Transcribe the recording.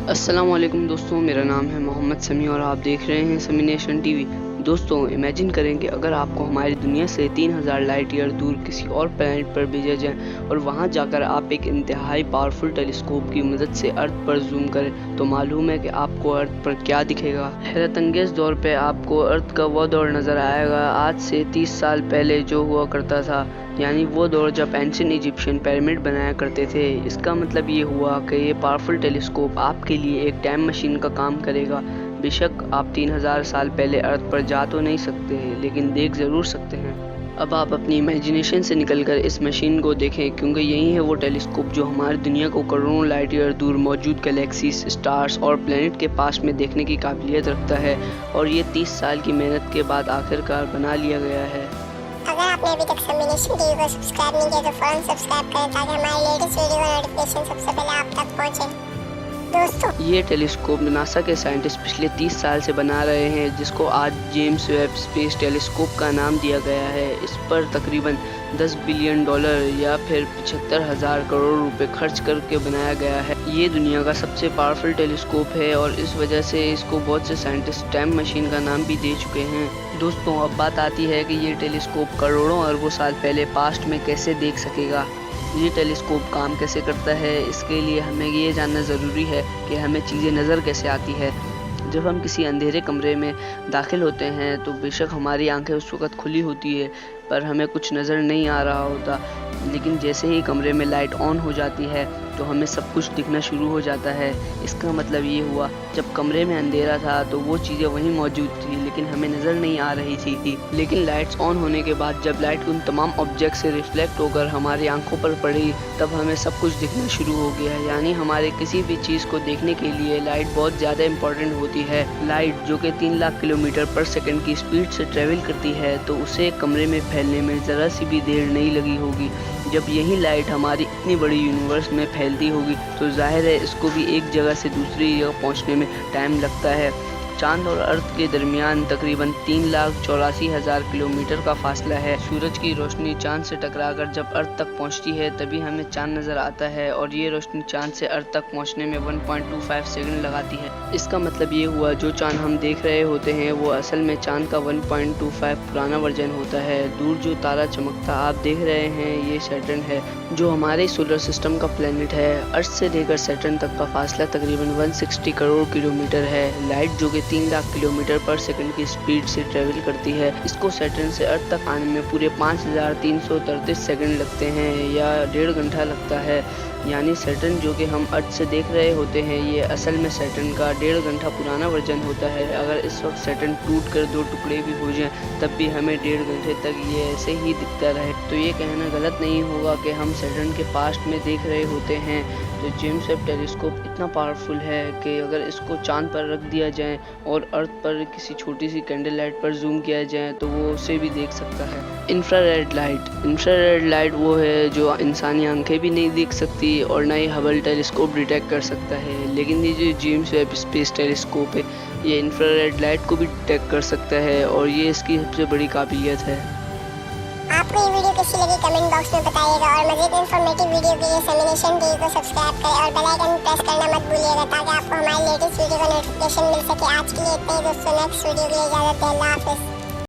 अस्सलाम वालेकुम दोस्तों, मेरा नाम है मोहम्मद समी और आप देख रहे हैं समी नेशन टीवी। दोस्तों, इमेजिन करें कि अगर आपको हमारी दुनिया से 3000 लाइट ईयर दूर किसी और प्लैनेट पर भेजा जाए और वहां जाकर आप एक इंतहाई पावरफुल टेलीस्कोप की मदद से अर्थ पर जूम करें, तो मालूम है कि आपको अर्थ पर क्या दिखेगा। हैरत अंगेज दौर पे आपको अर्थ का वो दौर नज़र आएगा आज से 30 साल पहले जो हुआ करता था, यानी वो दौर जब एंशिएंट इजिप्शियन पिरामिड बनाया करते थे। इसका मतलब ये हुआ कि ये पावरफुल टेलीस्कोप आपके लिए एक टाइम मशीन का काम करेगा। बेशक आप 3000 साल पहले अर्थ पर जा तो नहीं सकते, लेकिन देख ज़रूर सकते हैं। अब आप अपनी इमेजिनेशन से निकलकर इस मशीन को देखें, क्योंकि यही है वो टेलीस्कोप जो हमारी दुनिया को करोड़ों लाइट ईयर दूर मौजूद गैलेक्सीज, स्टार्स और प्लैनेट के पास में देखने की काबिलियत रखता है, और ये 30 साल की मेहनत के बाद आखिरकार बना लिया गया है। अगर आपने अभी तक समी नेशन टीवी को सब्सक्राइब नहीं किया तो फौरन सब्सक्राइब करें ताकि हमारी लेटेस्ट वीडियो का नोटिफिकेशन सबसे पहले आप तक पहुंचे। दोस्तों, ये टेलीस्कोप नासा के साइंटिस्ट पिछले 30 साल से बना रहे हैं, जिसको आज जेम्स वेब स्पेस टेलीस्कोप का नाम दिया गया है। इस पर तकरीबन $10 बिलियन या फिर 75,000 करोड़ रुपए खर्च करके बनाया गया है। ये दुनिया का सबसे पावरफुल टेलीस्कोप है और इस वजह से इसको बहुत से साइंटिस्ट टाइम मशीन का नाम भी दे चुके हैं। दोस्तों, अब बात आती है कि ये टेलीस्कोप करोड़ों अरबों साल पहले पास्ट में कैसे देख सकेगा। ये टेलीस्कोप काम कैसे करता है, इसके लिए हमें ये जानना ज़रूरी है कि हमें चीज़ें नज़र कैसे आती है। जब हम किसी अंधेरे कमरे में दाखिल होते हैं तो बेशक हमारी आंखें उस वक्त खुली होती है, पर हमें कुछ नज़र नहीं आ रहा होता, लेकिन जैसे ही कमरे में लाइट ऑन हो जाती है तो हमें सब कुछ दिखना शुरू हो जाता है। इसका मतलब ये हुआ, जब कमरे में अंधेरा था तो वो चीज़ें वहीं मौजूद थी, लेकिन हमें नज़र नहीं आ रही थी। लेकिन लाइट्स ऑन होने के बाद जब लाइट उन तमाम ऑब्जेक्ट से रिफ्लेक्ट होकर हमारी आंखों पर पड़ी, तब हमें सब कुछ दिखना शुरू हो गया। यानी हमारे किसी भी चीज़ को देखने के लिए लाइट बहुत ज़्यादा इंपॉर्टेंट होती है। लाइट जो कि 3 लाख किलोमीटर पर सेकंड की स्पीड से ट्रेवल करती है, तो उसे कमरे में फैलने में ज़रा सी भी देर नहीं लगी होगी। जब यही लाइट हमारी इतनी बड़ी यूनिवर्स में फैलती होगी तो जाहिर है इसको भी एक जगह से दूसरी जगह पहुंचने में टाइम लगता है। चांद और अर्थ के दरमियान तकरीबन 3,84,000 किलोमीटर का फासला है। सूरज की रोशनी चांद से टकराकर जब अर्थ तक पहुंचती है तभी हमें चांद नज़र आता है, और ये रोशनी चांद से अर्थ तक पहुंचने में 1.25 सेकंड लगाती है। इसका मतलब ये हुआ, जो चांद हम देख रहे होते हैं वो असल में चांद का 1.25 पुराना वर्जन होता है। दूर जो तारा चमकता आप देख रहे हैं, ये सैटर्न है, जो हमारे सोलर सिस्टम का प्लैनेट है। अर्थ से लेकर सैटर्न तक का फासला तकरीबन 160 करोड़ किलोमीटर है। लाइट जो कि 3 लाख किलोमीटर पर सेकंड की स्पीड से ट्रेवल करती है, इसको सैटर्न से अर्थ तक आने में पूरे 5,333 सेकंड लगते हैं, या 1.5 घंटा लगता है। यानी सैटर्न जो कि हम अर्थ से देख रहे होते हैं, ये असल में सैटर्न का 1.5 घंटा पुराना वर्जन होता है। अगर इस वक्त सैटर्न टूट कर 2 टुकड़े भी हो जाएं, तब भी हमें 1.5 घंटे तक ये ऐसे ही दिखता रहे। तो ये कहना गलत नहीं होगा कि हम सैटर्न के पास्ट में देख रहे होते हैं। तो जेम्स वेब टेलीस्कोप इतना पावरफुल है कि अगर इसको चांद पर रख दिया जाए और अर्थ पर किसी छोटी सी कैंडल लाइट पर जूम किया जाए तो वो उसे भी देख सकता है। इंफ्रारेड लाइट वो है जो इंसानी आंखें भी नहीं देख सकती और ना ही हबल टेलीस्कोप डिटेक्ट कर सकता है, लेकिन ये जो जेम्स वेब स्पेस टेलीस्कोप है ये इंफ्रारेड लाइट को भी डिटेक्ट कर सकता है, और ये इसकी सबसे बड़ी काबिलियत है। आपको ये वीडियो कैसी लगी कमेंट बॉक्स में बताइएगा, और मज़ीद इन्फॉर्मेटिव वीडियो के लिए समी नेशन टीवी को सब्सक्राइब करें और बेल आइकन प्रेस करना मत भूलिएगा ताकि आपको हमारी लेटेस्ट वीडियो का नोटिफिकेशन मिल सके। आज के लिए इतना ही दोस्तों, नेक्स्ट वीडियो के लिए इजाज़त दें। अल्लाह हाफ़िज़।